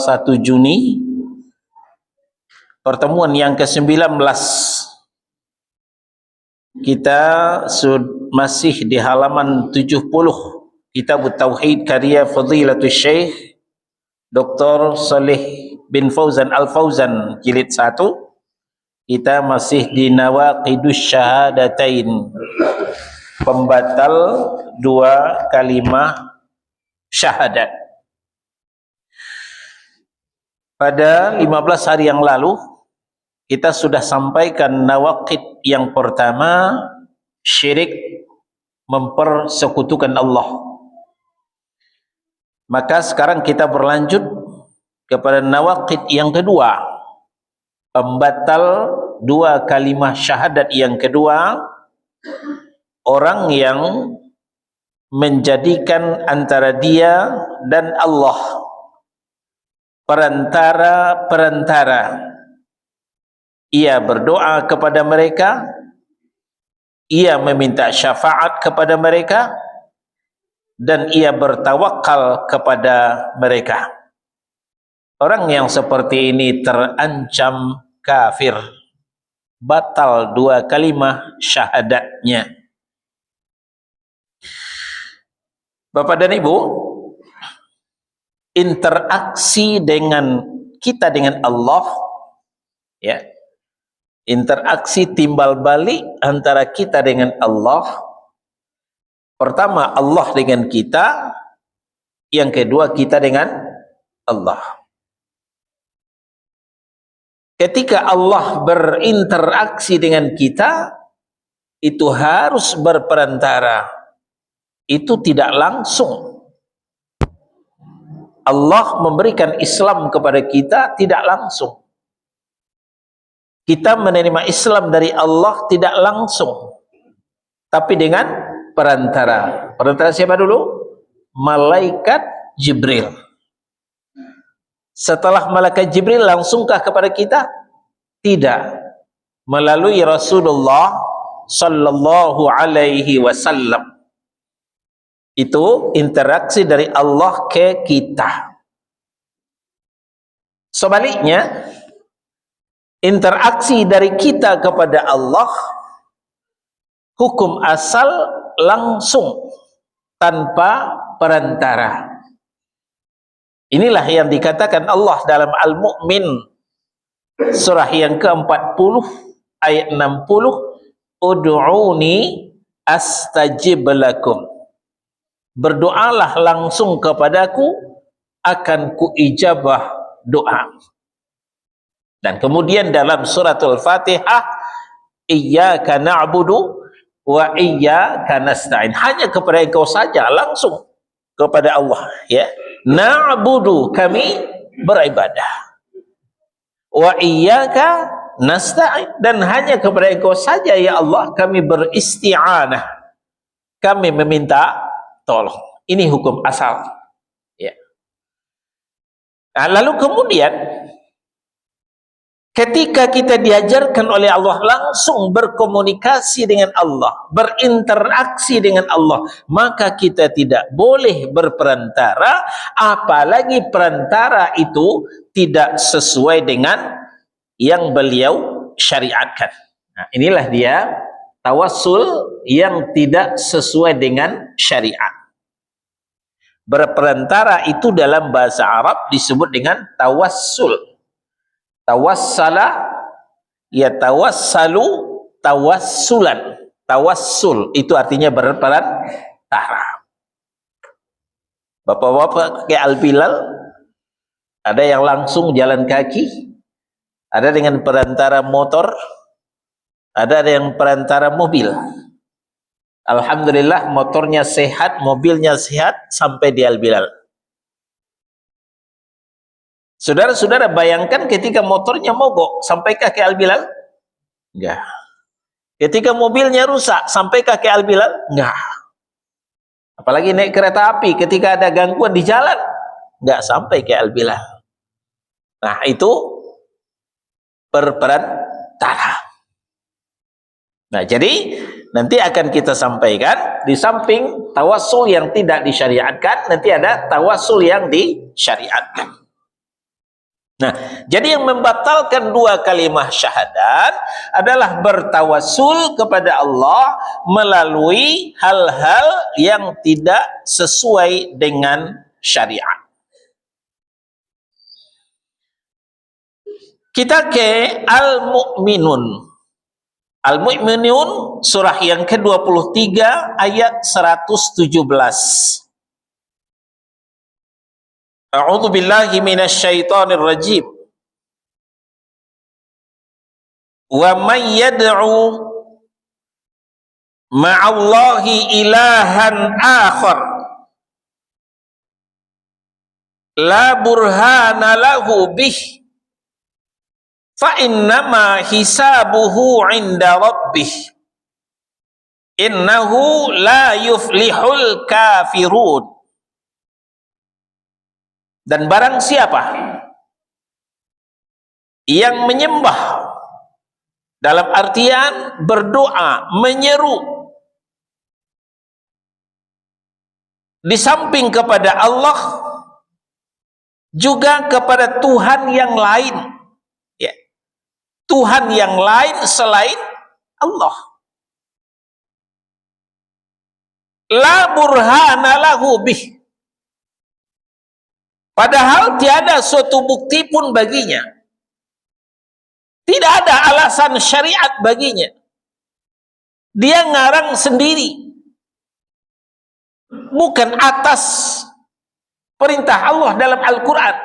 1 Juni, pertemuan yang ke-19. Kita masih di halaman 70 Kitab Tauhid karya Fadilatul Syekh Dr. Saleh bin Fauzan Al-Fauzan jilid 1. Kita masih di Nawaqidus Syahadatain, pembatal 2 kalimah syahadat. Pada 15 hari yang lalu kita sudah sampaikan nawaqid yang pertama, syirik, mempersekutukan Allah. Maka sekarang kita berlanjut kepada nawaqid yang kedua, pembatal 2 kalimah syahadat yang kedua, orang yang menjadikan antara dia dan Allah perantara. Ia berdoa kepada mereka, ia meminta syafaat kepada mereka, dan ia bertawakal kepada mereka. Orang yang seperti ini terancam kafir, batal 2 kalimah syahadatnya. Bapak dan Ibu, interaksi kita dengan Allah, ya, interaksi timbal balik antara kita dengan Allah. Pertama, Allah dengan kita, yang kedua kita dengan Allah. Ketika Allah berinteraksi dengan kita, itu harus berperantara. Itu tidak langsung. Allah memberikan Islam kepada kita tidak langsung. Kita menerima Islam dari Allah tidak langsung, tapi dengan perantara. Perantara siapa dulu? Malaikat Jibril. Setelah malaikat Jibril langsungkah kepada kita? Tidak. Melalui Rasulullah sallallahu alaihi wasallam. Itu interaksi dari Allah ke kita. Sebaliknya, interaksi dari kita kepada Allah, hukum asal langsung, tanpa perantara. Inilah yang dikatakan Allah dalam Al-Mu'min surah yang ke-40 ayat 60, ud'uni astajib lakum. Berdoalah langsung kepadaku, akan kuijabah doa. Dan kemudian dalam suratul Fatihah, iyyaka na'budu wa iyyaka nasta'in. Hanya kepada Engkau saja, langsung kepada Allah, ya. Na'budu, kami beribadah. Wa iyyaka nasta'in, dan hanya kepada Engkau saja ya Allah kami beristi'anah. Kami meminta tolong. Ini hukum asal, ya. Nah, lalu kemudian ketika kita diajarkan oleh Allah langsung berkomunikasi dengan Allah, berinteraksi dengan Allah, maka kita tidak boleh berperantara, apalagi perantara itu tidak sesuai dengan yang beliau syariatkan. Nah, inilah dia tawassul yang tidak sesuai dengan syariat. Berperantara itu dalam bahasa Arab disebut dengan tawassul. Tawassala, ya tawassalu, tawassulan. Tawassul itu artinya berperantara. Bapak-bapak kayak Al-Bilal, ada yang langsung jalan kaki, ada dengan perantara motor, ada yang perantara mobil. Alhamdulillah motornya sehat, mobilnya sehat sampai di Al-Bilal. Saudara-saudara bayangkan ketika motornya mogok, sampaikah ke Al-Bilal? Enggak. Ketika mobilnya rusak, sampaikah ke Al-Bilal? Enggak. Apalagi naik kereta api, ketika ada gangguan di jalan, enggak sampai ke Al-Bilal. Nah, itu berperantara. Nah, jadi nanti akan kita sampaikan, di samping tawassul yang tidak disyariatkan, nanti ada tawassul yang disyariatkan. Nah, jadi yang membatalkan dua kalimah syahadat adalah bertawassul kepada Allah melalui hal-hal yang tidak sesuai dengan syariat. Kita ke Al-Mu'minun. Al-Mu'minun surah yang ke-23 ayat 117. A'udzu billahi minasyaitonir rajim. Wa may yad'u ma'allahi ilahan akhar la burhana lahu bih fa innama hisabuhu 'inda rabbih innahu la yuflihul kafirun. Dan barang siapa yang menyembah dalam artian berdoa, menyeru di samping kepada Allah juga kepada Tuhan yang lain, ya, Tuhan yang lain selain Allah, la burhana lahu bih, padahal tiada suatu bukti pun baginya, tidak ada alasan syariat baginya, dia ngarang sendiri, bukan atas perintah Allah dalam Al-Quran,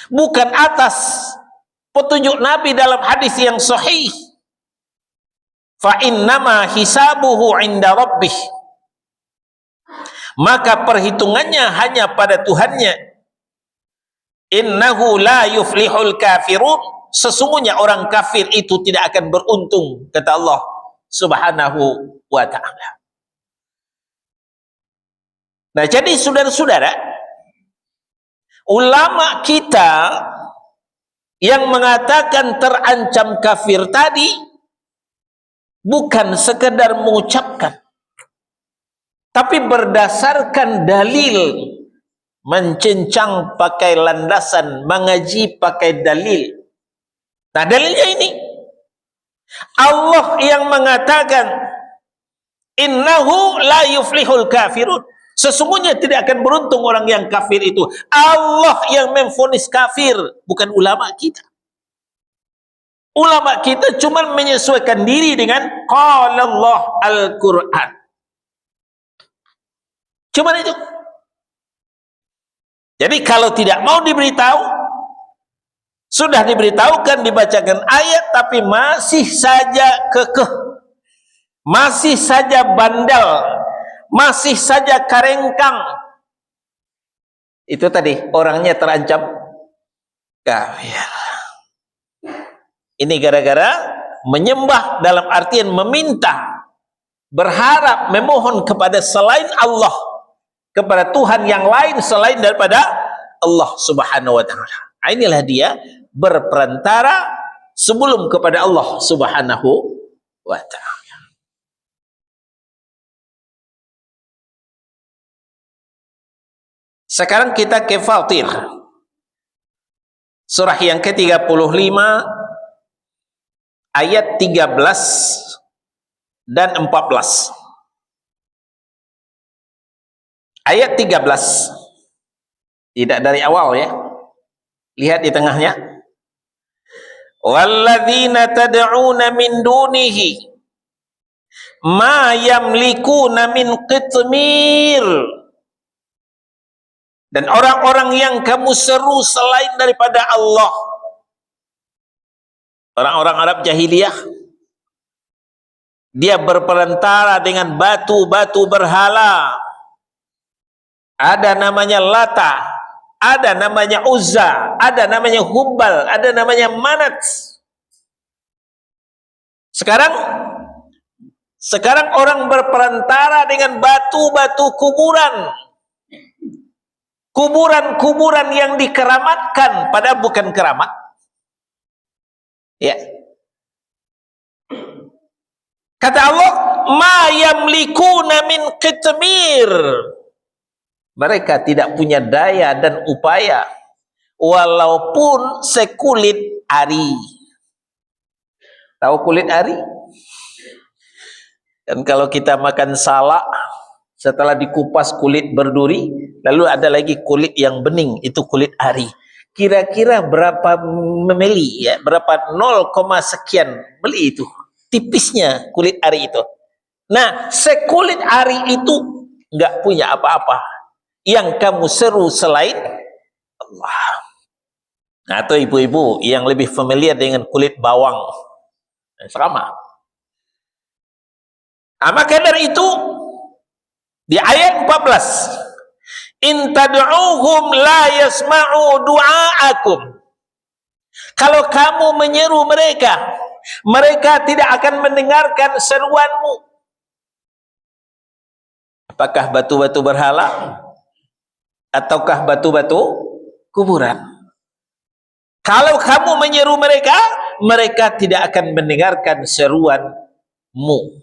bukan atas petunjuk Nabi dalam hadis yang sahih. Fa innama hisabuhu 'inda rabbih, maka perhitungannya hanya pada Tuhannya. Innahu la yuflihul kafirun, sesungguhnya orang kafir itu tidak akan beruntung, kata Allah Subhanahu wa ta'ala. Nah, jadi saudara-saudara, ulama kita yang mengatakan terancam kafir tadi bukan sekedar mengucapkan, tapi berdasarkan dalil, mencincang pakai landasan, mengaji pakai dalil. Nah, dalilnya ini Allah yang mengatakan innahu la yuflihul kafirun, sesungguhnya tidak akan beruntung orang yang kafir itu. Allah yang memvonis kafir, bukan ulama kita. Ulama kita cuma menyesuaikan diri dengan qala Allah Al-Quran. Cuma itu. Jadi kalau tidak mau diberitahu, sudah diberitahukan, dibacakan ayat, tapi masih saja kekeh, masih saja bandel, masih saja karengkang, itu tadi orangnya terancam kafir. Ini gara-gara menyembah dalam artian meminta, berharap, memohon kepada selain Allah, kepada Tuhan yang lain selain daripada Allah Subhanahu wa ta'ala. Inilah dia berperantara sebelum kepada Allah Subhanahu wa ta'ala. Sekarang kita ke Fatir, surah yang ke-35 ayat 13 dan 14. Ayat 13, tidak dari awal ya, lihat di tengahnya. Walladzina tad'una min dunihi ma yamlikuna min qitmir, dan orang-orang yang kamu seru selain daripada Allah, orang-orang Arab jahiliyah, dia berperantara dengan batu-batu berhala. Ada namanya Lata, ada namanya Uzza, ada namanya Hubal, ada namanya Manat. Sekarang orang berperantara dengan batu-batu kuburan, kuburan-kuburan yang dikeramatkan, padahal bukan keramat. Ya. Kata Allah, ma yamlikuna min qitmir, mereka tidak punya daya dan upaya walaupun sekulit ari. Tahu kulit ari? Dan kalau kita makan salak, setelah dikupas kulit berduri, lalu ada lagi kulit yang bening, itu kulit ari. Kira-kira berapa mili ya, berapa 0, sekian mili itu, tipisnya kulit ari itu. Nah, sekulit ari itu nggak punya apa-apa yang kamu seru selain Allah. Nah, atau ibu-ibu yang lebih familiar dengan kulit bawang, sama. Nah, maka dari itu di ayat 14, in tad'uuhum la yasma'u du'aakum. Kalau kamu menyeru mereka, mereka tidak akan mendengarkan seruanmu. Apakah batu-batu berhala ataukah batu-batu kuburan? Kalau kamu menyeru mereka, mereka tidak akan mendengarkan seruanmu.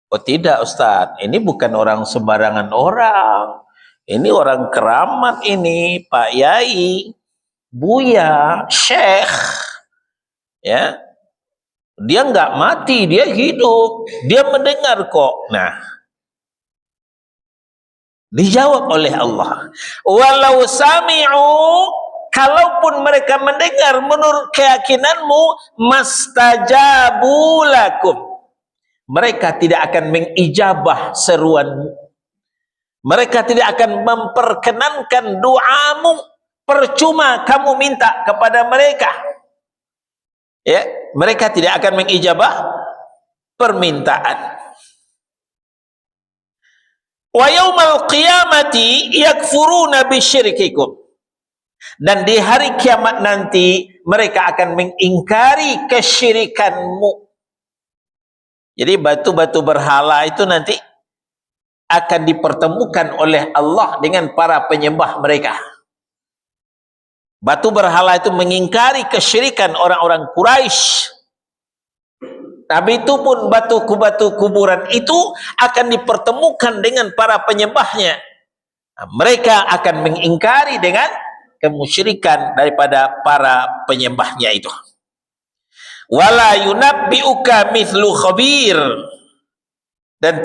Oh tidak Ustaz, ini bukan orang sembarangan orang. Ini orang keramat ini, Pak Yai, Buya, Syekh. Ya. Dia enggak mati, dia hidup. Dia mendengar kok. Nah, dijawab oleh Allah, walau sami'u, kalaupun mereka mendengar menurut keyakinanmu, mastajabu lakum, mereka tidak akan mengijabah seruanmu, mereka tidak akan memperkenankan doamu, percuma kamu minta kepada mereka, ya, mereka tidak akan mengijabah permintaan. Wa yaumal qiyamati yakfuruna bisyirkikum, dan di hari kiamat nanti mereka akan mengingkari kesyirikanmu. Jadi batu-batu berhala itu nanti akan dipertemukan oleh Allah dengan para penyembah mereka. Batu berhala itu mengingkari kesyirikan orang-orang Quraisy. Tapi itu pun batu-batu kuburan itu akan dipertemukan dengan para penyembahnya. Nah, mereka akan mengingkari dengan kemusyrikan daripada para penyembahnya itu. Wala yunabbi'uka mithlu khabir, dan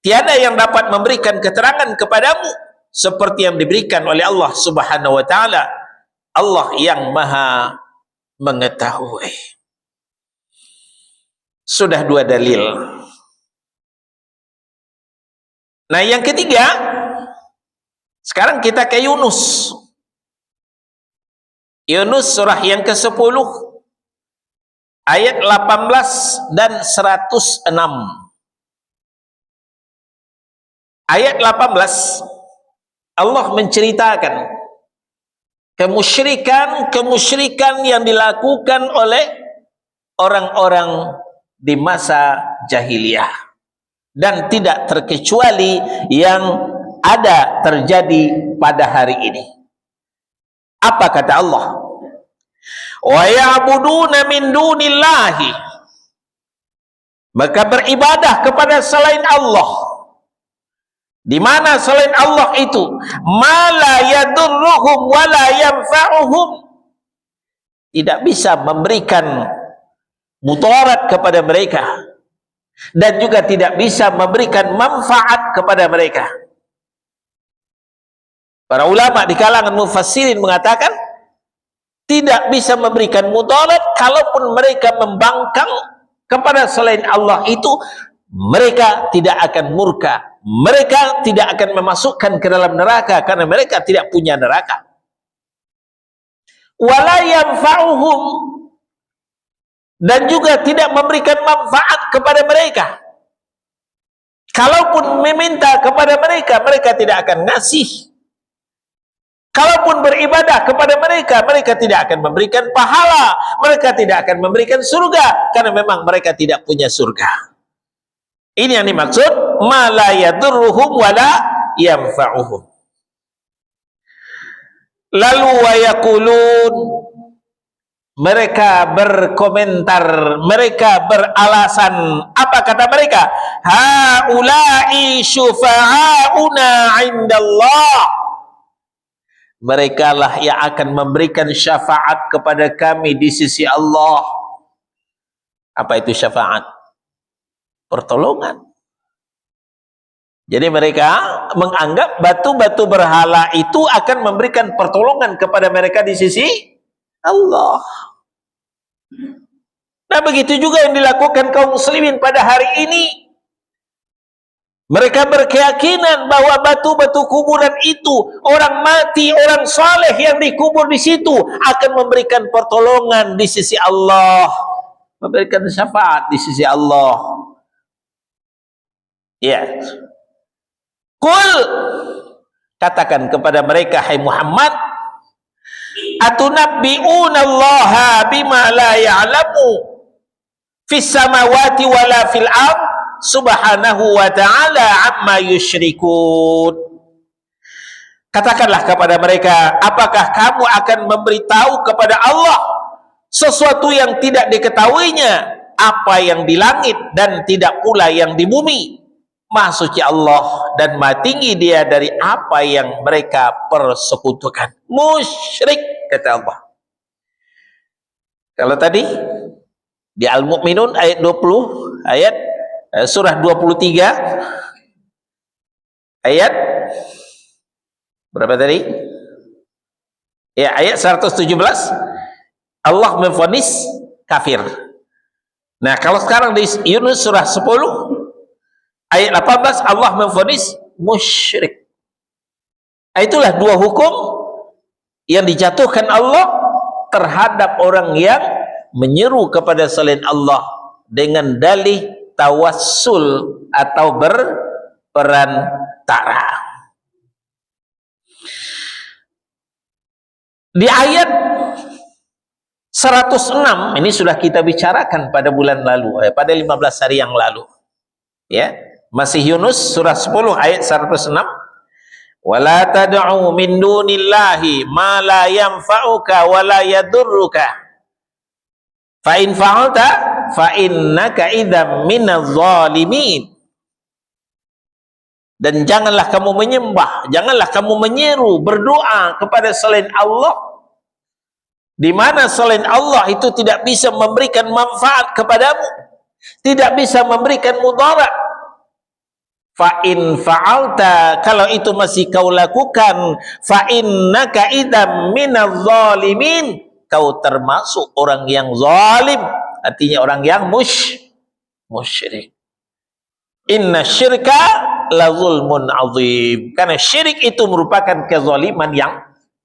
tiada yang dapat memberikan keterangan kepadamu seperti yang diberikan oleh Allah Subhanahu wa taala, Allah yang Maha mengetahui. Sudah 2 dalil. Nah, yang ketiga, sekarang kita ke Yunus. Yunus surah yang ke-10 ayat 18 dan 106. Ayat 18 Allah menceritakan kemusyrikan yang dilakukan oleh orang-orang di masa jahiliyah, dan tidak terkecuali yang ada terjadi pada hari ini. Apa kata Allah? Wa ya'buduna min dunillahi, maka beribadah kepada selain Allah. Di mana selain Allah itu ma la yadurruhum wa la yanfa'uhum, tidak bisa memberikan mudarat kepada mereka dan juga tidak bisa memberikan manfaat kepada mereka. Para ulama di kalangan mufassirin mengatakan tidak bisa memberikan mudarat, kalaupun mereka membangkang kepada selain Allah itu, mereka tidak akan murka, mereka tidak akan memasukkan ke dalam neraka karena mereka tidak punya neraka. Wala yanfa'uhum, dan juga tidak memberikan manfaat kepada mereka. Kalaupun meminta kepada mereka, mereka tidak akan ngasih. Kalaupun beribadah kepada mereka, mereka tidak akan memberikan pahala, mereka tidak akan memberikan surga karena memang mereka tidak punya surga. Ini yang dimaksud ma la yadurruhum wa la yanfa'uhum. Lalu wa yaqulun, Mereka berkomentar, mereka beralasan. Apa kata mereka? Haula'i syufa'auna 'indallah. Mereka lah yang akan memberikan syafaat kepada kami di sisi Allah. Apa itu syafaat? Pertolongan. Jadi mereka menganggap batu-batu berhala itu akan memberikan pertolongan kepada mereka di sisi Allah. Nah, begitu juga yang dilakukan kaum muslimin pada hari ini. Mereka berkeyakinan bahwa batu-batu kuburan itu, orang mati, orang saleh yang dikubur di situ akan memberikan pertolongan di sisi Allah, memberikan syafaat di sisi Allah. Ya. Qul, katakan kepada mereka, hai Muhammad, atunabbi'una Allaha bima la ya'lamu fis samawati wala fil ard subhanahu wa ta'ala amma yusyrikun. Katakanlah kepada mereka, apakah kamu akan memberitahu kepada Allah sesuatu yang tidak diketahuinya, apa yang di langit dan tidak pula yang di bumi? Maha suci Allah dan maha tinggi dia dari apa yang mereka persekutukan. Musyrik, kata Allah. Kalau tadi di Al-Mu'minun ayat 20, ayat surah 23 ayat berapa tadi? Ya, ayat 117 Allah memvonis kafir. Nah, kalau sekarang di Yunus surah 10 ayat 18 Allah memvonis musyrik. Itulah dua hukum yang dijatuhkan Allah terhadap orang yang menyeru kepada selain Allah dengan dalih tawassul atau berperantara. Di ayat 106 ini sudah kita bicarakan pada bulan lalu, pada 15 hari yang lalu. Ya, masih Yunus surah 10 ayat 106. Wala tad'u min dunillahi ma la yanfa'uka wa la yadurruka. Fa in fa'alta fa innaka idzam minadh zalimin. Dan janganlah kamu menyembah, janganlah kamu menyeru, berdoa kepada selain Allah, di mana selain Allah itu tidak bisa memberikan manfaat kepadamu, tidak bisa memberikan mudarat. Fa in fa'alta, kalau itu masih kau lakukan, fa innaka idzam minadh zalimin, kau termasuk orang yang zalim, artinya orang yang musyrik. Inna syirka la zulmun azim, karena syirik itu merupakan kezaliman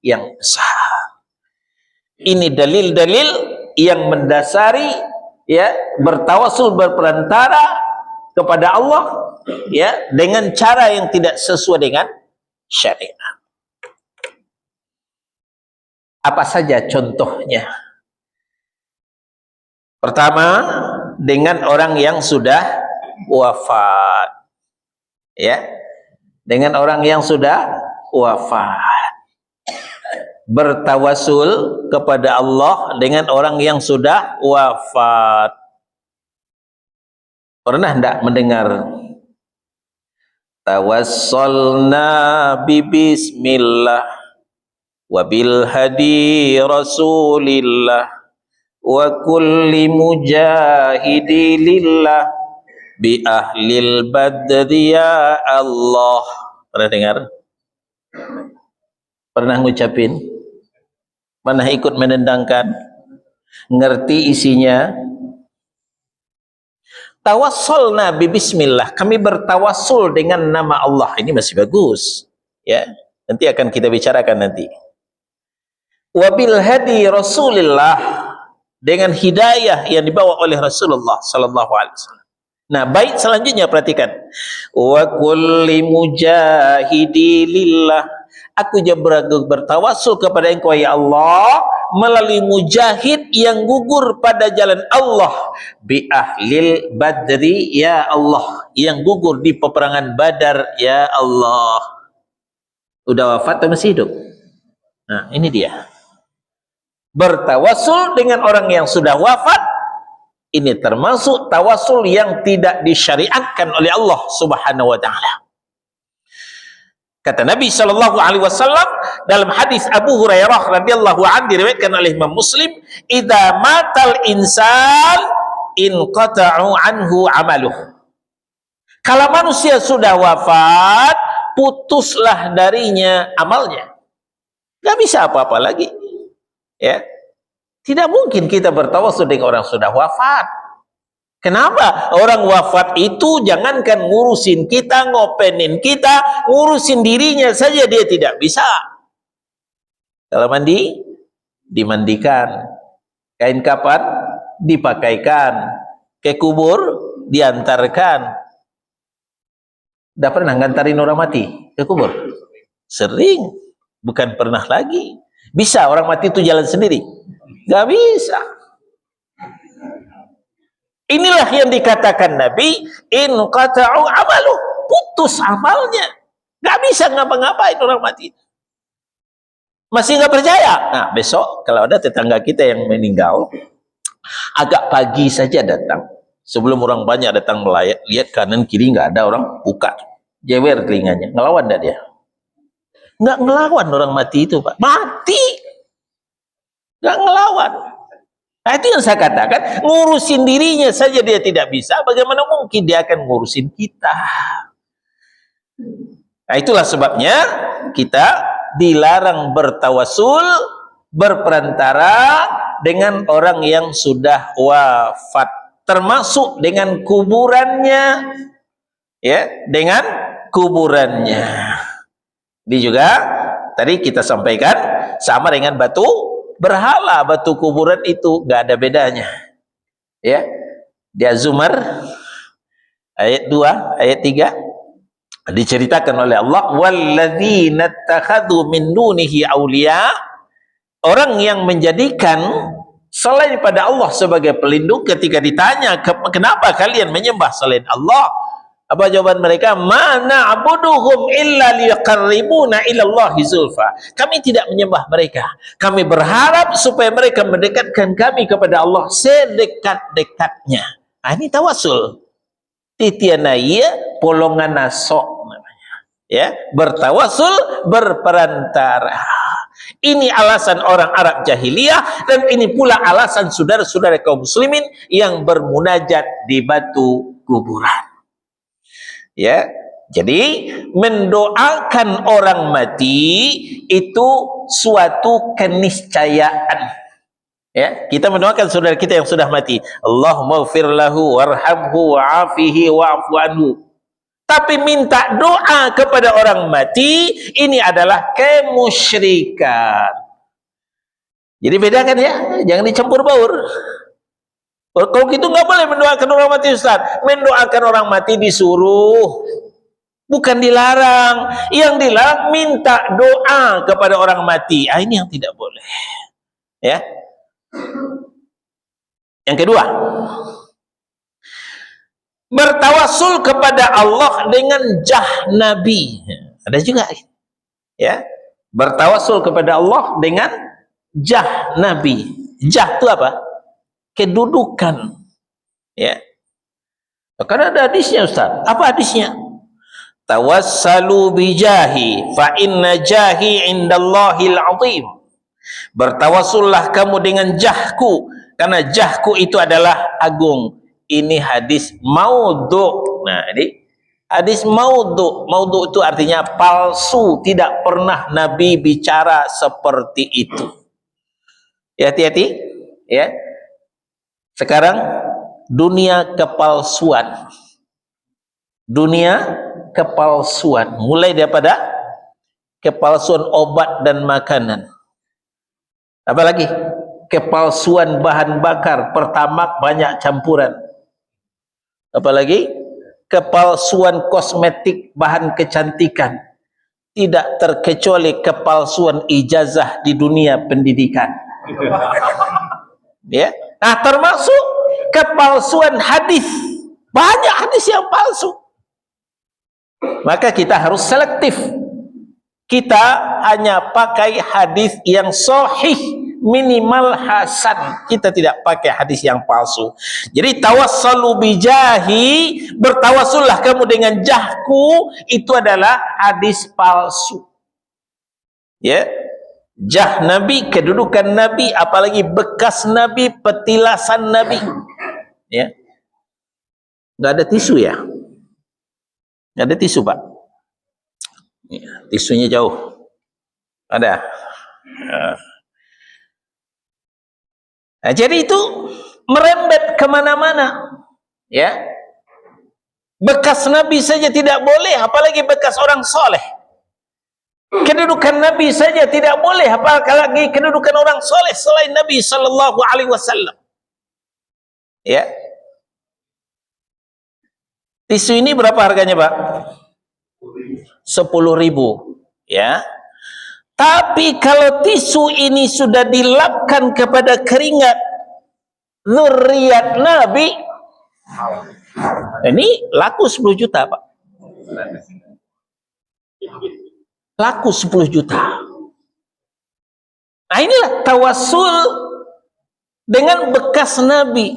yang besar. Ini dalil-dalil yang mendasari ya bertawasul, berperantara kepada Allah ya dengan cara yang tidak sesuai dengan syariat. Apa saja contohnya? Pertama, dengan orang yang sudah wafat. Ya. Dengan orang yang sudah wafat. Bertawasul kepada Allah dengan orang yang sudah wafat. Pernah enggak mendengar tawassalna bi bismillah wa bil hadi rasulillah wa kulli mujahidi lillah bi ahlil badri ya Allah? Pernah dengar? Pernah ngucapin? Pernah ikut menendangkan? Ngerti isinya? Tawassalna bi bismillah, kami bertawassul dengan nama Allah. Ini masih bagus ya, nanti akan kita bicarakan nanti. Wabil hadi rasulillah, dengan hidayah yang dibawa oleh Rasulullah sallallahu alaihi wasallam. Nah, bait selanjutnya perhatikan. Wa kulli mujahidi lillah, aku bertawassul kepada Engkau ya Allah melalui mujahid yang gugur pada jalan Allah, bi ahlil badri ya Allah, yang gugur di peperangan Badar ya Allah. Udah wafat atau masih hidup? Nah, ini dia. bertawasul dengan orang yang sudah wafat, ini termasuk tawasul yang tidak disyariatkan oleh Allah Subhanahu wa taala. Kata Nabi sallallahu alaihi wasallam dalam hadis Abu Hurairah radhiyallahu anhu diriwayatkan oleh Imam Muslim, "Idza matal insan inqata'u anhu amaluh." Kalau manusia sudah wafat, putuslah darinya amalnya. Gak bisa apa-apa lagi. Ya. Tidak mungkin kita bertawasul dengan orang sudah wafat. Kenapa? Orang wafat itu jangankan ngurusin kita, ngopenin kita, ngurusin dirinya saja dia tidak bisa. Kalau mandi, dimandikan. Kain kapan, dipakaikan. Ke kubur, diantarkan. Udah pernah ngantarin orang mati ke kubur? Sering. Bukan pernah lagi. Bisa orang mati itu jalan sendiri? Gak bisa. Inilah yang dikatakan Nabi, in qata'u amalu, putus amalnya. Gak bisa ngapa-ngapain orang mati. Masih gak percaya? Nah, besok kalau ada tetangga kita yang meninggal, agak pagi saja datang. Sebelum orang banyak datang melayat, lihat kanan kiri gak ada orang, buka. Jewer telinganya. Ngelawan gak dia? Gak ngelawan orang mati itu, Pak. Mati. Gak ngelawan. Nah, itu yang saya katakan, ngurusin dirinya saja dia tidak bisa, bagaimana mungkin dia akan ngurusin kita? Nah, itulah sebabnya kita dilarang bertawasul, berperantara dengan orang yang sudah wafat, termasuk dengan kuburannya, ya, dengan kuburannya. Ini juga tadi kita sampaikan sama dengan batu berhala, batu kuburan itu gak ada bedanya. Ya, di Az-Zumar ayat 2, ayat 3 diceritakan oleh Allah, walladzina ittakhadhu min dunihi auliya, orang yang menjadikan selain pada Allah sebagai pelindung. Ketika ditanya kenapa kalian menyembah selain Allah, apa jawaban mereka? Mana abuduhum illa liqarribuna ilallahi zulfa. Kami tidak menyembah mereka, kami berharap supaya mereka mendekatkan kami kepada Allah sedekat-dekatnya. Nah, ini tawasul. Titianaya polongan nasok namanya. Ya, bertawasul, berperantara. Ini alasan orang Arab jahiliyah, dan ini pula alasan saudara-saudara kaum muslimin yang bermunajat di batu kuburan. Ya, jadi mendoakan orang mati itu suatu keniscayaan. Ya, kita mendoakan saudara kita yang sudah mati, Allahumma ighfir lahu warhamhu wa'afihi wa'fu anhu. Tapi minta doa kepada orang mati, ini adalah kemusyrikan. Jadi bedakan ya, jangan dicampur baur. Kalau gitu nggak boleh mendoakan orang mati, Ustaz. Mendoakan orang mati disuruh, bukan dilarang. Yang dilarang minta doa kepada orang mati. Ah, ini yang tidak boleh. Ya. Yang kedua, bertawasul kepada Allah dengan jah Nabi. Ada juga. Ya. Bertawasul kepada Allah dengan jah Nabi. Jah itu apa? Kedudukan. Ya. Karena ada hadisnya, Ustaz. Apa hadisnya? Tawassalu bijahi fa inna jahi indallahil azim. Bertawassullah kamu dengan jahku, karena jahku itu adalah agung. Ini hadis maudhu'. Nah, ini hadis maudhu'. Maudhu' itu artinya palsu, tidak pernah Nabi bicara seperti itu. Ya, hati-hati. Ya. Sekarang dunia kepalsuan, dunia kepalsuan, mulai daripada kepalsuan obat dan makanan, apalagi kepalsuan bahan bakar, pertamak banyak campuran, apalagi kepalsuan kosmetik, bahan kecantikan, tidak terkecuali kepalsuan ijazah di dunia pendidikan. Ya. Nah, termasuk kepalsuan hadis. Banyak hadis yang palsu. Maka kita harus selektif. Kita hanya pakai hadis yang sahih minimal hasan. Kita tidak pakai hadis yang palsu. Jadi tawassalu bijahi, bertawassullah kamu dengan jahku, itu adalah hadis palsu. Ya, jah Nabi, kedudukan Nabi, apalagi bekas Nabi, petilasan Nabi. Ya, nggak ada tisu ya? Nggak ada tisu Pak? Ya, tisunya jauh. Ada. Nah, jadi itu merembet kemana-mana. Ya, bekas Nabi saja tidak boleh, apalagi bekas orang soleh. Kedudukan Nabi saja tidak boleh, apalagi kedudukan orang soleh selain Nabi Sallallahu Alaihi Wasallam. Ya, tisu ini berapa harganya Pak? 10.000. Ya. Tapi kalau tisu ini sudah dilapkan kepada keringat zuriat Nabi, ini laku 10 juta Pak. Laku 10 juta. Nah, inilah tawassul dengan bekas Nabi.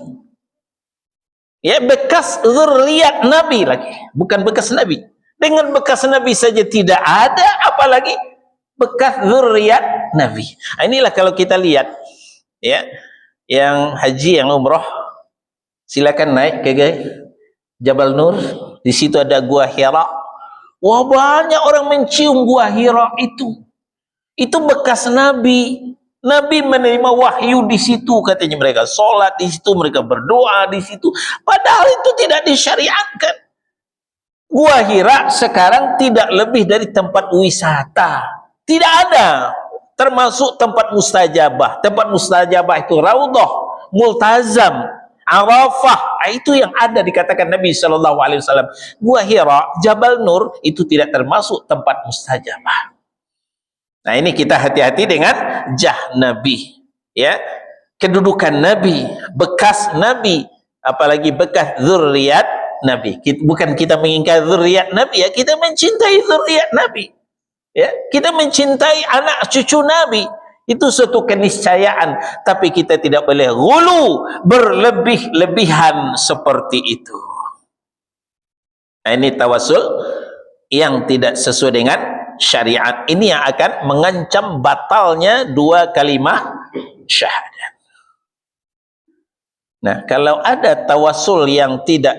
Ya, bekas zuriat Nabi lagi, bukan bekas Nabi. Dengan bekas Nabi saja tidak ada, apalagi bekas zuriat Nabi. Nah, inilah kalau kita lihat, ya, yang haji, yang umroh, silakan naik ke Jabal Nur. Di situ ada Gua Hira. Wah, banyak orang mencium Gua Hira itu. Itu bekas Nabi. Nabi menerima wahyu di situ, katanya mereka sholat di situ, mereka berdoa di situ. Padahal itu tidak disyariatkan. Gua Hira sekarang tidak lebih dari tempat wisata. Tidak ada, termasuk tempat mustajabah. Tempat mustajabah itu Raudhah, Multazam, Arafah. Itu yang ada dikatakan Nabi Shallallahu Alaihi Wasallam. Gua Hira, Jabal Nur itu tidak termasuk tempat mustajabah. Nah, ini kita hati-hati dengan jah Nabi, ya, kedudukan Nabi, bekas Nabi, apalagi bekas zuriat Nabi. Bukan kita mengingkari zuriat Nabi, ya, kita mencintai zuriat Nabi. Ya, kita mencintai anak cucu Nabi, itu suatu keniscayaan, tapi kita tidak boleh ghulu, berlebih-lebihan seperti itu. Nah, ini tawassul yang tidak sesuai dengan syariat. Ini yang akan mengancam batalnya dua kalimah syahadat. Nah, kalau ada tawassul yang tidak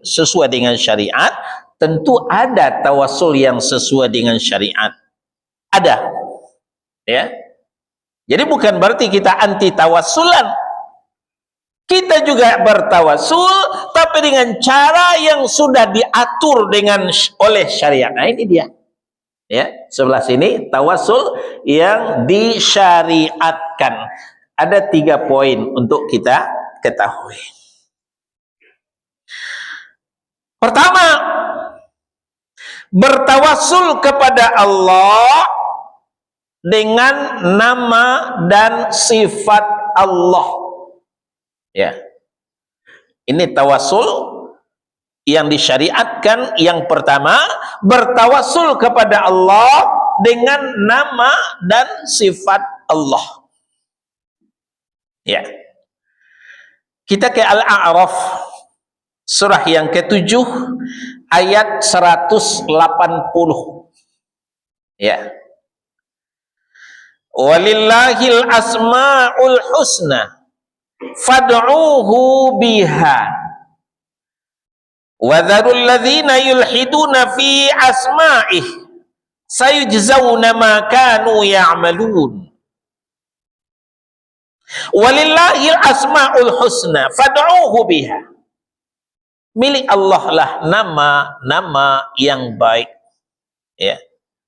sesuai dengan syariat, tentu ada tawassul yang sesuai dengan syariat. Ada. Ya. Jadi bukan berarti kita anti tawassulan. Kita juga bertawassul, tapi dengan cara yang sudah diatur oleh syariat. Nah, ini dia. Ya, sebelah sini tawassul yang disyariatkan. Ada 3 poin untuk kita ketahui. Pertama, bertawassul kepada Allah dengan nama dan sifat Allah. Ya. Ini tawassul yang disyariatkan. Yang pertama, bertawassul kepada Allah dengan nama dan sifat Allah. Ya. Kita ke Al-A'raf, surah yang ke-7 ayat 180. Ya. Walillahil asma'ul husna fad'uuhu biha wa dharul ladzina yulhiduna fi asma'ih sayujzauna ma kanu ya'malun. Walillahil asma'ul husna fad'uuhu biha. Milik Allah lah nama-nama yang baik. Ya.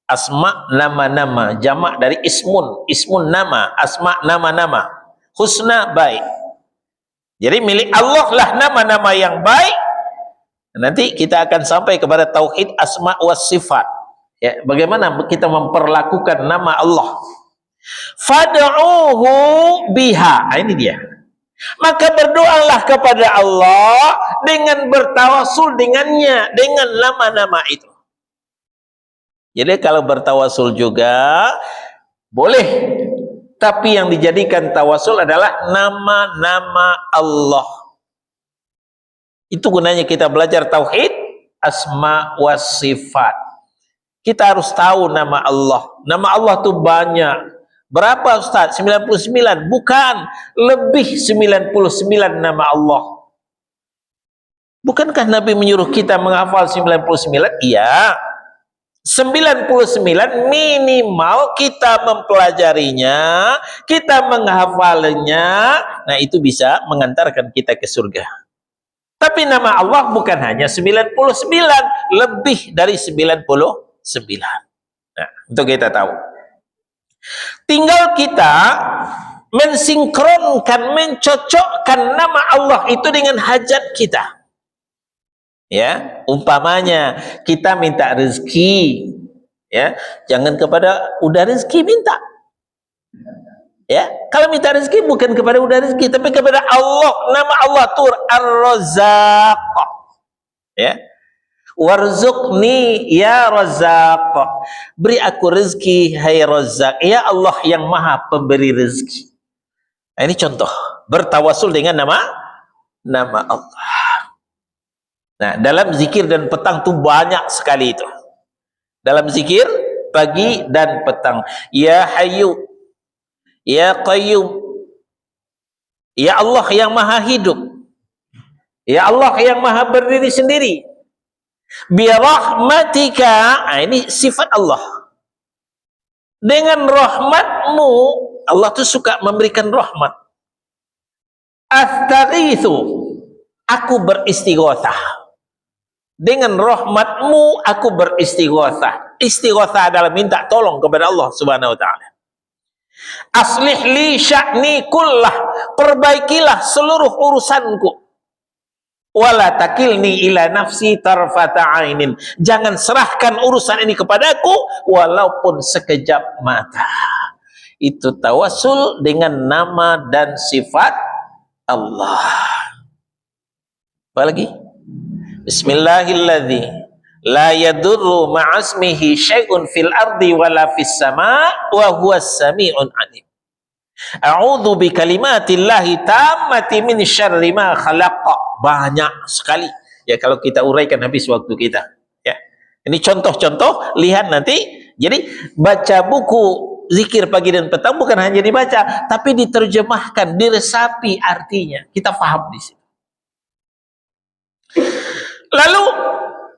Asma, nama-nama, jamak dari ismun. Ismun nama, asma nama-nama, husna baik. Jadi milik Allah lah nama-nama yang baik. Nanti kita akan sampai kepada tauhid asma wa sifat. Ya, bagaimana kita memperlakukan nama Allah. Fad'uuhu biha. Nah, ini dia. Maka berdoalah kepada Allah dengan bertawassul dengannya, dengan nama-nama itu. Jadi kalau bertawassul juga boleh tapi yang dijadikan tawasul adalah nama-nama Allah. Itu gunanya kita belajar tauhid asma wa sifat. Kita harus tahu nama Allah. Nama Allah itu banyak. Berapa Ustaz? 99? Bukan, lebih 99 nama Allah. Bukankah Nabi menyuruh kita menghafal 99? Iya. 99 minimal kita mempelajarinya, kita menghafalnya. Nah, itu bisa mengantarkan kita ke surga. Tapi nama Allah bukan hanya 99, lebih dari 99. Nah, untuk kita tahu. Tinggal kita mensinkronkan, mencocokkan nama Allah itu dengan hajat kita. Ya, umpamanya kita minta rezeki, ya, jangan kepada udah rezeki minta. Ya, kalau minta rezeki bukan kepada udah rezeki, tapi kepada Allah. Nama Allah tur Ar-Razzaq. Ya. Warzuqni ya Razzaq. Beri aku rezeki hai Razzaq. Ya Allah yang Maha Pemberi rezeki. Nah, ini contoh bertawasul dengan nama Allah. Nah, dalam zikir dan petang itu banyak sekali itu. Dalam zikir pagi dan petang, ya Hayyu, ya Qayyum, ya Allah yang Maha hidup, ya Allah yang Maha berdiri sendiri, bi rahmatika. Nah, ini sifat Allah. Dengan rahmatmu, Allah tuh suka memberikan rahmat. Astaghitsu, aku beristighatsah. Dengan rahmatmu aku beristighatsah. Istighatsah adalah minta tolong kepada Allah Subhanahu wa taala. Aslih li sya'ni kullah, perbaikilah seluruh urusanku. Wala takilni ila nafsi tarfata ainin, jangan serahkan urusan ini kepadaku walaupun sekejap mata. Itu tawasul dengan nama dan sifat Allah. Apa lagi? Bismillahilladzi la yadurru ma'asmihi syai'un fil ardi wala fis sama' wa huwas sami'un alim. A'udzu bi kalimatillahi tammati min syarri ma khalaqa. Banyak sekali. Ya, kalau kita uraikan habis waktu kita. Ya. Ini contoh-contoh, lihat nanti. Jadi baca buku zikir pagi dan petang bukan hanya dibaca, tapi diterjemahkan, diresapi artinya. Kita paham di sini. Lalu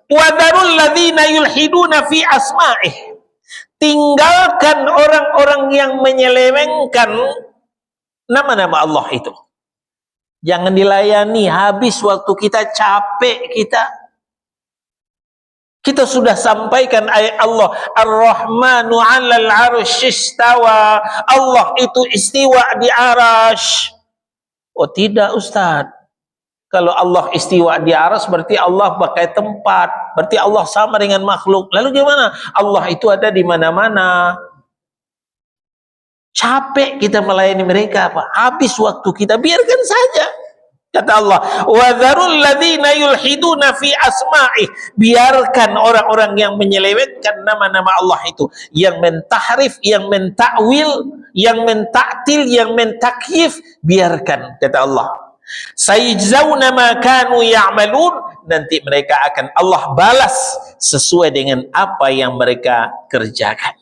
wadarul ladzina yulhiduna fi asma'ih, tinggalkan orang-orang yang menyelewengkan nama-nama Allah itu. Jangan dilayani, habis waktu kita, capek kita sudah sampaikan ayat Allah, Ar-Rahmanu 'alal 'arsy istawa. Allah itu istiwa di arasy. Oh tidak Ustaz, kalau Allah istiwa di aras berarti Allah pakai tempat, berarti Allah sama dengan makhluk. Lalu gimana? Allah itu ada di mana-mana. Capek kita melayani mereka, apa? Habis waktu kita, biarkan saja. Kata Allah, wa dzarul ladzina yulhiduna fi asma'i, biarkan orang-orang yang menyelewengkan nama-nama Allah itu, yang mentahrif, yang mentakwil, yang mentaktil, yang mentakyif, biarkan, kata Allah. Sayajzauna ma kanu ya'malun, nanti mereka akan Allah balas sesuai dengan apa yang mereka kerjakan.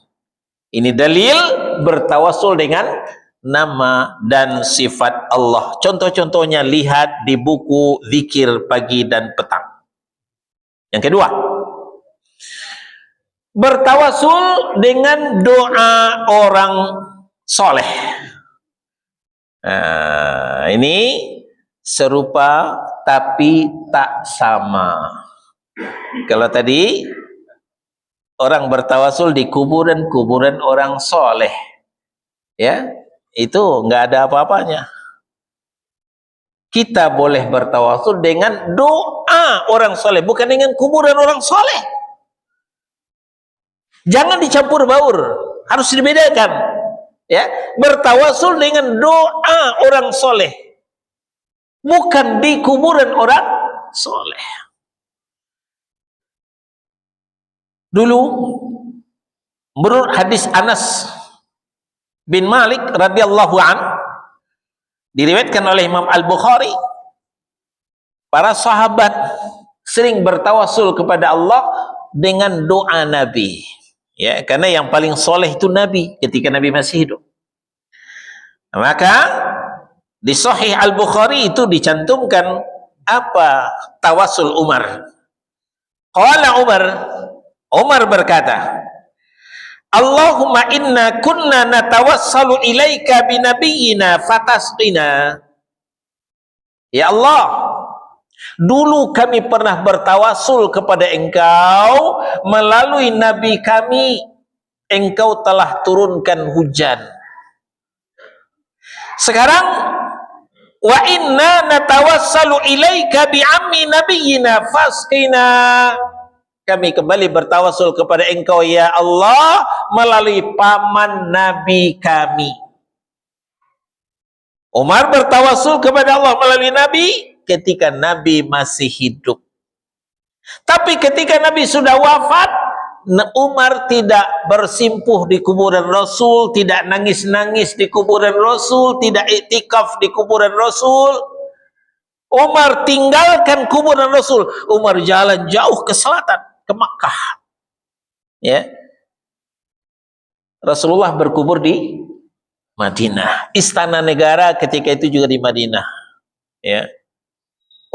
Ini dalil bertawasul dengan nama dan sifat Allah. Contoh-contohnya lihat di buku zikir pagi dan petang. Yang kedua, bertawasul dengan doa orang soleh. Nah, ini serupa tapi tak sama. Kalau tadi orang bertawasul di kuburan orang soleh, ya, itu nggak ada apa-apanya. Kita boleh bertawasul dengan doa orang soleh, bukan dengan kuburan orang soleh. Jangan dicampur baur, harus dibedakan. Ya, bertawasul dengan doa orang soleh, bukan di kuburan orang soleh. Dulu menurut hadis Anas bin Malik radhiyallahu an, diriwayatkan oleh Imam Al-Bukhari, para sahabat sering bertawasul kepada Allah dengan doa Nabi. Ya, karena yang paling soleh itu Nabi ketika Nabi masih hidup. Maka di Sahih Al-Bukhari itu dicantumkan apa tawasul Umar. Qala Umar berkata, Allahumma inna kunna natawassalu ilaika binabiyyina fatasqina. Ya Allah, dulu kami pernah bertawasul kepada Engkau melalui Nabi kami, Engkau telah turunkan hujan. Sekarang wa inna natawassalu ilaika bi ammi nabiyyina fasqina. Kami kembali bertawasul kepada Engkau ya Allah melalui paman Nabi kami. Umar bertawasul kepada Allah melalui Nabi ketika Nabi masih hidup. Tapi ketika Nabi sudah wafat, Umar tidak bersimpuh di kuburan Rasul, tidak nangis-nangis di kuburan Rasul, tidak iktikaf di kuburan Rasul. Umar tinggalkan kuburan Rasul. Umar jalan jauh ke selatan, ke Makkah. Ya. Rasulullah berkubur di Madinah. Istana negara ketika itu juga di Madinah. Ya.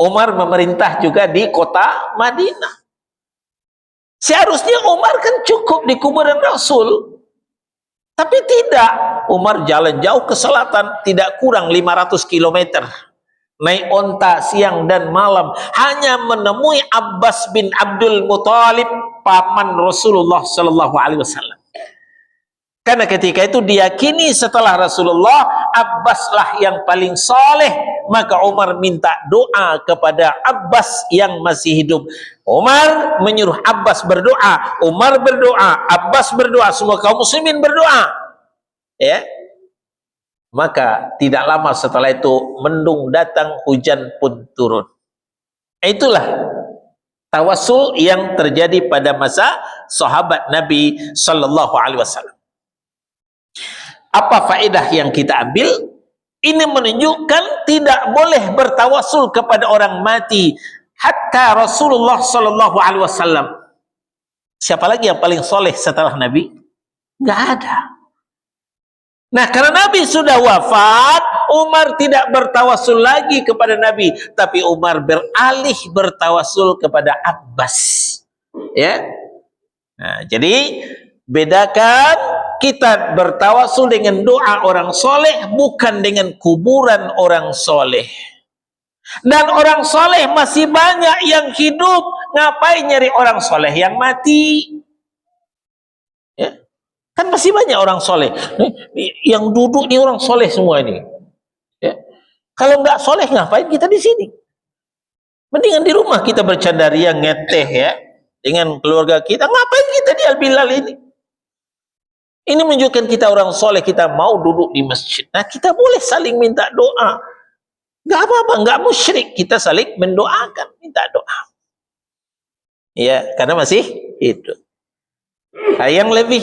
Umar memerintah juga di kota Madinah. Seharusnya Umar kan cukup di kuburan Rasul. Tapi tidak. Umar jalan jauh ke selatan, tidak kurang 500 km. Naik onta siang dan malam, hanya menemui Abbas bin Abdul Muthalib, paman Rasulullah sallallahu alaihi wasallam. Karena ketika itu diyakini setelah Rasulullah, Abbas lah yang paling saleh, maka Umar minta doa kepada Abbas yang masih hidup. Umar menyuruh Abbas berdoa, Umar berdoa, Abbas berdoa, semua kaum muslimin berdoa. Ya. Maka tidak lama setelah itu mendung datang, hujan pun turun. Itulah tawasul yang terjadi pada masa sahabat Nabi sallallahu alaihi wasallam. Apa faedah yang kita ambil? Ini menunjukkan tidak boleh bertawasul kepada orang mati. Hatta Rasulullah sallallahu alaihi wasallam. Siapa lagi yang paling soleh setelah Nabi? Enggak ada. Nah, karena Nabi sudah wafat, Umar tidak bertawasul lagi kepada Nabi, tapi Umar beralih bertawasul kepada Abbas. Ya. Nah, jadi bedakan kita bertawasul dengan doa orang soleh, bukan dengan kuburan orang soleh. Dan orang soleh masih banyak yang hidup, ngapain nyari orang soleh yang mati? Ya. Kan masih banyak orang soleh. Yang duduk ini orang soleh semua ini. Ya. Kalau nggak soleh, ngapain kita di sini? Mendingan di rumah kita bercandaria, ngeteh ya, dengan keluarga kita. Ngapain kita di Al-Bilal ini? Ini menunjukkan kita orang soleh, kita mau duduk di masjid. Nah, kita boleh saling minta doa. Nggak apa-apa, nggak musyrik. Kita saling mendoakan, minta doa. Ya, karena masih hidup. Nah, yang lebih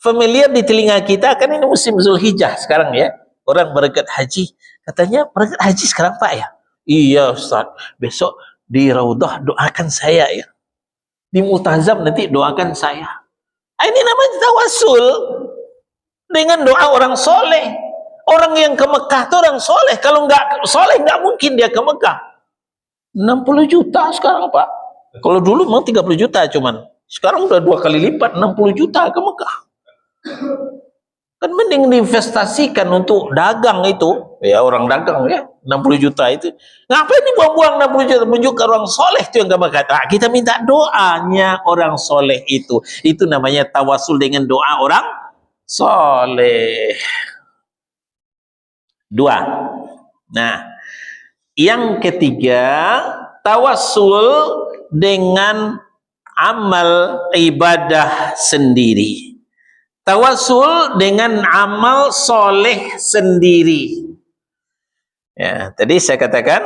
familiar di telinga kita, kan ini musim Zulhijjah sekarang ya. Orang berangkat haji. Katanya berangkat haji sekarang Pak ya? Iya Ustaz. Besok di Raudhah doakan saya ya. Di Multazam nanti doakan saya. Ini namanya tawasul dengan doa orang soleh. Orang yang ke Mekah itu orang soleh. Kalau nggak soleh nggak mungkin dia ke Mekah. 60 juta sekarang Pak. Kalau dulu memang 30 juta cuman. Sekarang udah 2 kali lipat, 60 juta ke Mekah. Kan mending diinvestasikan untuk dagang itu. Ya orang dagang ya, 60 juta itu. Ngapain nih buang-buang 60 juta? Menunjukkan orang soleh itu yang gak berkata. Nah, kita minta doanya orang soleh itu. Itu namanya tawasul dengan doa orang soleh. 2. Nah, yang ketiga, tawasul dengan amal ibadah sendiri. Tawasul dengan amal soleh sendiri. Ya, tadi saya katakan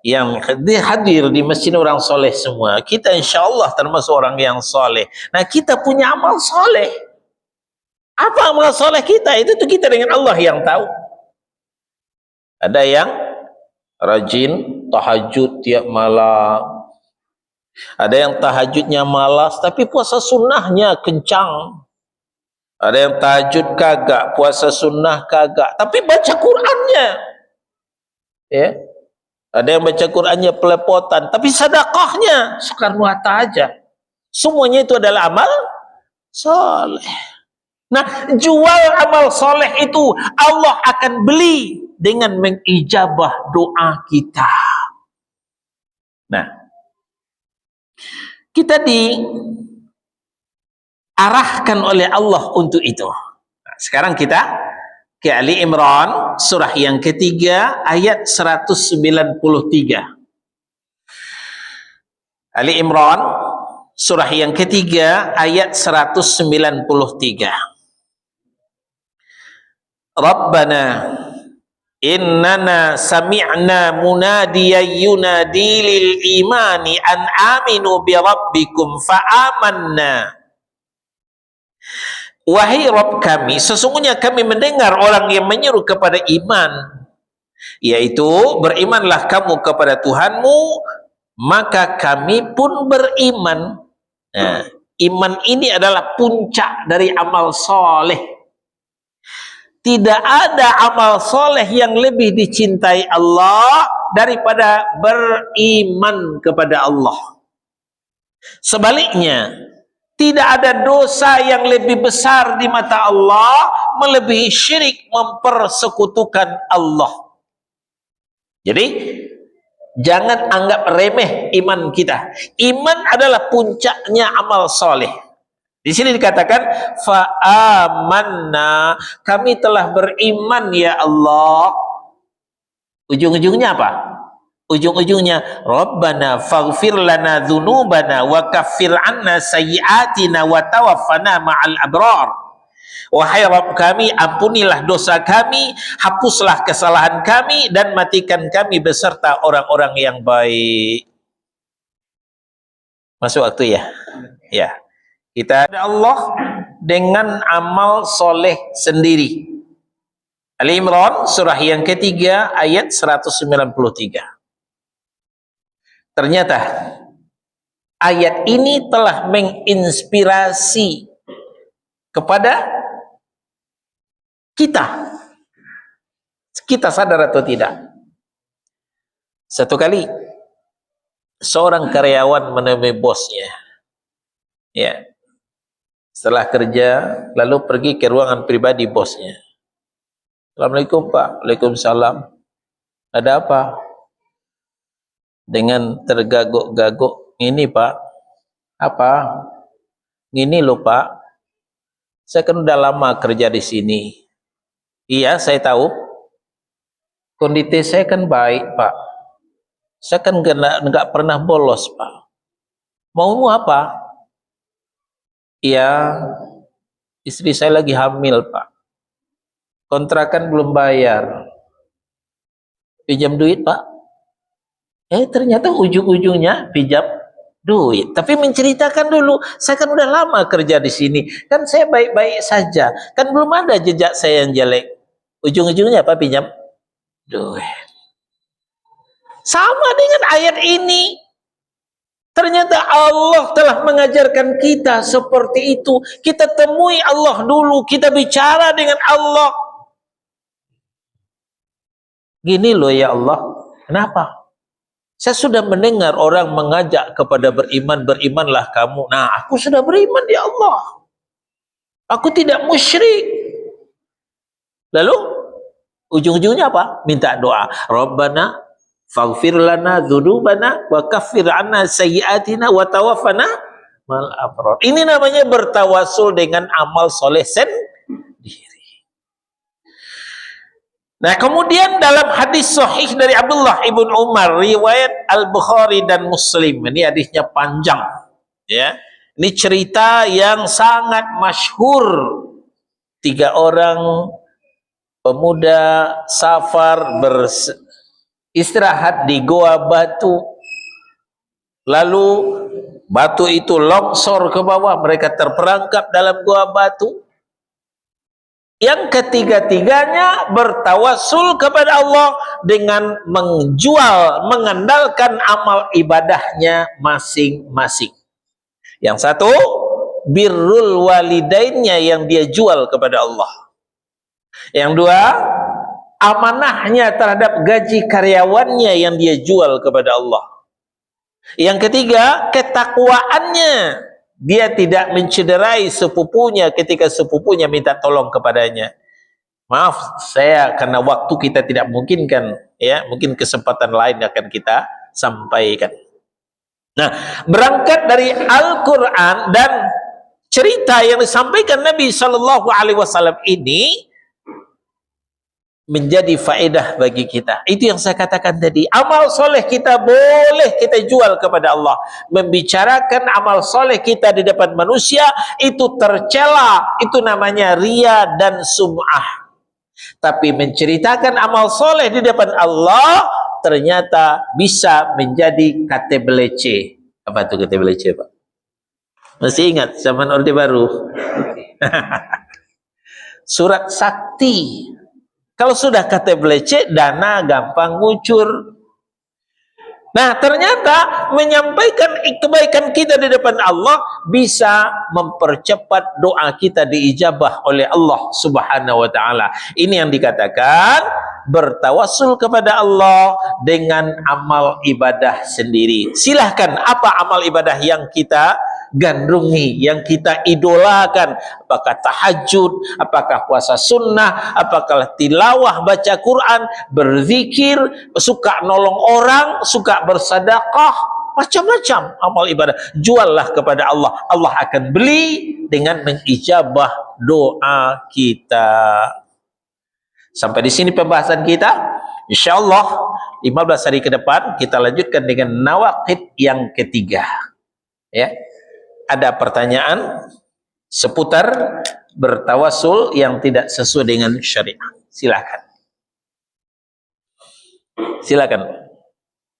yang hadir di masjid orang soleh semua. Kita insya Allah termasuk orang yang soleh. Nah, kita punya amal soleh. Apa amal soleh kita? Itu tuh kita dengan Allah yang tahu. Ada yang rajin tahajud tiap malam. Ada yang tahajudnya malas tapi puasa sunnahnya kencang. Ada yang tahajud kagak, puasa sunnah kagak, tapi baca Qur'annya. Ya. Ada yang baca Qur'annya pelepotan, tapi sedekahnya soekarno-hatta aja. Semuanya itu adalah amal soleh. Nah, jual amal soleh itu Allah akan beli dengan mengijabah doa kita. Nah, kita diarahkan oleh Allah untuk itu. Nah, sekarang kita ke Ali Imran surah yang ketiga ayat 193. Ali Imran surah yang ketiga ayat 193. Rabbana innana sami'na munadiyan yunadi lil imani an aminu bi rabbikum fa amanna. Wahai Rabb kami, sesungguhnya kami mendengar orang yang menyeru kepada iman, yaitu berimanlah kamu kepada Tuhanmu, maka kami pun beriman. Nah, iman ini adalah puncak dari amal soleh. Tidak ada amal soleh yang lebih dicintai Allah daripada beriman kepada Allah. Sebaliknya, tidak ada dosa yang lebih besar di mata Allah melebihi syirik, mempersekutukan Allah. Jadi, jangan anggap remeh iman kita. Iman adalah puncaknya amal soleh. Di sini dikatakan fa'amanna, kami telah beriman ya Allah. Ujung-ujungnya apa? Ujung-ujungnya Rabbana faghfir lana dzunubana wa kaffir 'anna sayyi'atina wa tawaffana ma'al abrar. Wahai Rabb kami, ampunilah dosa kami, hapuslah kesalahan kami, dan matikan kami beserta orang-orang yang baik. Masuk waktu ya? Ya. Kita ada Allah dengan amal soleh sendiri. Ali Imran surah yang ketiga ayat 193. Ternyata ayat ini telah menginspirasi kepada kita. Kita sadar atau tidak? Satu kali seorang karyawan menemui bosnya. Ya. Setelah kerja, lalu pergi ke ruangan pribadi bosnya. Assalamualaikum Pak. Waalaikumsalam. Ada apa? Dengan tergaguk-gaguk, ini Pak. Apa? Ini loh Pak. Saya kan udah lama kerja di sini. Iya, saya tahu. Kondisi saya kan baik Pak. Saya kan nggak pernah bolos Pak. Maumu apa? Iya, istri saya lagi hamil Pak. Kontrakan belum bayar. Pinjam duit Pak. Ternyata ujung-ujungnya pinjam duit. Tapi menceritakan dulu, saya kan udah lama kerja di sini. Kan saya baik-baik saja. Kan belum ada jejak saya yang jelek. Ujung-ujungnya apa? Pinjam duit. Sama dengan ayat ini. Ternyata Allah telah mengajarkan kita seperti itu. Kita temui Allah dulu, kita bicara dengan Allah. Gini loh ya Allah, kenapa? Saya sudah mendengar orang mengajak kepada beriman, berimanlah kamu. Nah, aku sudah beriman ya Allah. Aku tidak musyrik. Lalu, ujung-ujungnya apa? Minta doa. Rabbana faghfir lana dzunubana wa kaffir 'anna sayyi'atina wa tawaffana mal abrar. Ini namanya bertawasul dengan amal soleh sendiri. Nah, kemudian dalam hadis sahih dari Abdullah ibn Umar, riwayat Al-Bukhari dan Muslim. Ini hadisnya panjang, ya. Ini cerita yang sangat masyhur. 3 orang pemuda safar istirahat di goa batu, lalu batu itu longsor ke bawah, mereka terperangkap dalam goa batu, Yang ketiga-tiganya bertawassul kepada Allah dengan menjual, mengandalkan amal ibadahnya masing-masing. Yang satu, birrul walidainnya yang dia jual kepada Allah. Yang dua, amanahnya terhadap gaji karyawannya yang dia jual kepada Allah. Yang ketiga, ketakwaannya. Dia tidak mencederai sepupunya ketika sepupunya minta tolong kepadanya. Maaf, saya karena waktu kita tidak memungkinkan, ya, mungkin kesempatan lain akan kita sampaikan. Nah, berangkat dari Al-Quran dan cerita yang disampaikan Nabi Shallallahu Alaihi Wasallam ini menjadi faedah bagi kita. Itu yang saya katakan tadi. Amal soleh kita boleh kita jual kepada Allah. Membicarakan amal soleh kita di depan manusia itu tercela. Itu namanya ria dan sum'ah. Tapi menceritakan amal soleh di depan Allah ternyata bisa menjadi KTBLC. Apa itu KTBLC, Pak? Masih ingat zaman Orde Baru? Surat sakti. Kalau sudah KTBLC, dana gampang ngucur. Nah, ternyata menyampaikan kebaikan kita di depan Allah bisa mempercepat doa kita diijabah oleh Allah Subhanahu wa taala. Ini yang dikatakan bertawassul kepada Allah dengan amal ibadah sendiri. Silahkan, apa amal ibadah yang kita gandrungi, yang kita idolakan? Apakah tahajud, apakah puasa sunnah, apakah tilawah baca Quran, berzikir, suka nolong orang, suka bersedekah, macam-macam amal ibadah. Juallah kepada Allah, Allah akan beli dengan mengijabah doa kita. Sampai di sini pembahasan kita. InsyaAllah 15 hari ke depan kita lanjutkan dengan nawaqid yang ketiga. Ya, ada pertanyaan seputar bertawassul yang tidak sesuai dengan syariat? Silakan. Silakan.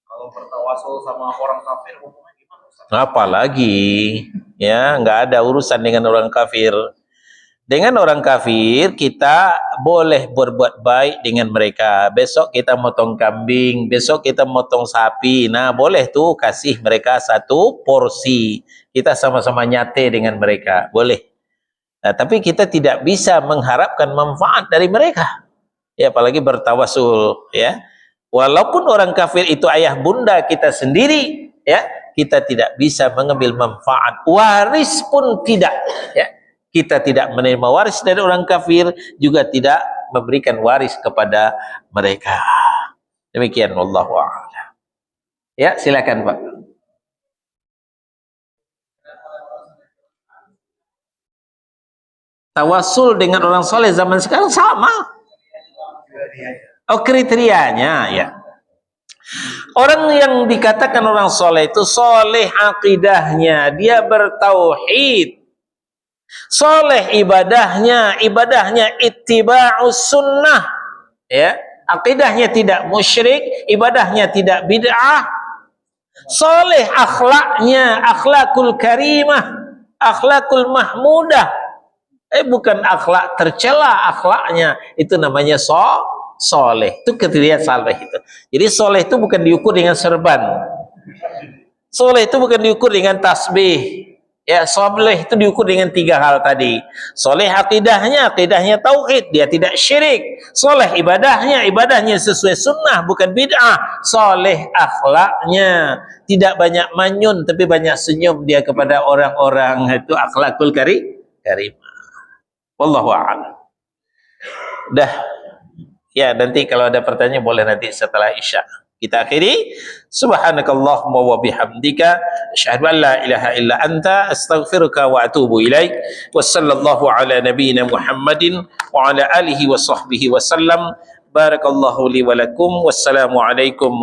Kalau bertawassul sama orang kafir hukumnya gimana, Ustaz? Apalagi, ya, nggak ada urusan dengan orang kafir. Dengan orang kafir kita boleh berbuat baik dengan mereka. Besok kita motong kambing, besok kita motong sapi. Nah, boleh tuh kasih mereka satu porsi. Kita sama-sama nyate dengan mereka, boleh. Nah, tapi kita tidak bisa mengharapkan manfaat dari mereka. Ya, apalagi bertawassul, ya. Walaupun orang kafir itu ayah bunda kita sendiri, ya, kita tidak bisa mengambil manfaat. Waris pun tidak, ya. Kita tidak menerima waris dari orang kafir, juga tidak memberikan waris kepada mereka. Demikian, wallahu a'lam. Ya, silakan, Pak. Tawassul dengan orang soleh zaman sekarang sama. Oh, kriterianya, ya. Orang yang dikatakan orang soleh itu soleh akidahnya, dia bertauhid. Soleh ibadahnya ittiba'us sunnah, ya, akidahnya tidak musyrik, ibadahnya tidak bid'ah. Soleh akhlaknya akhlakul karimah, akhlakul mahmudah, bukan akhlak tercela. Akhlaknya itu namanya soleh. Itu kriteria soleh itu. Jadi soleh itu bukan diukur dengan serban, soleh itu bukan diukur dengan tasbih. Ya, soleh itu diukur dengan 3 hal tadi. Soleh akidahnya tauhid, dia tidak syirik. Soleh ibadahnya sesuai sunnah, bukan bid'ah. Soleh akhlaknya, tidak banyak manyun tapi banyak senyum dia kepada orang-orang. Itu akhlakul karimah. Wallahu a'lam. Dah. Ya, nanti kalau ada pertanyaan boleh nanti setelah Isya. Kita akhiri. Subhanakallahumma wa bihamdika asyhadu an la ilaha illa anta astaghfiruka wa atubu ilaik. Wassallallahu ala nabiyyina Muhammadin wa ala alihi wa sahbihi wa sallam. Barakallahu li wa lakum. Wassalamu alaikum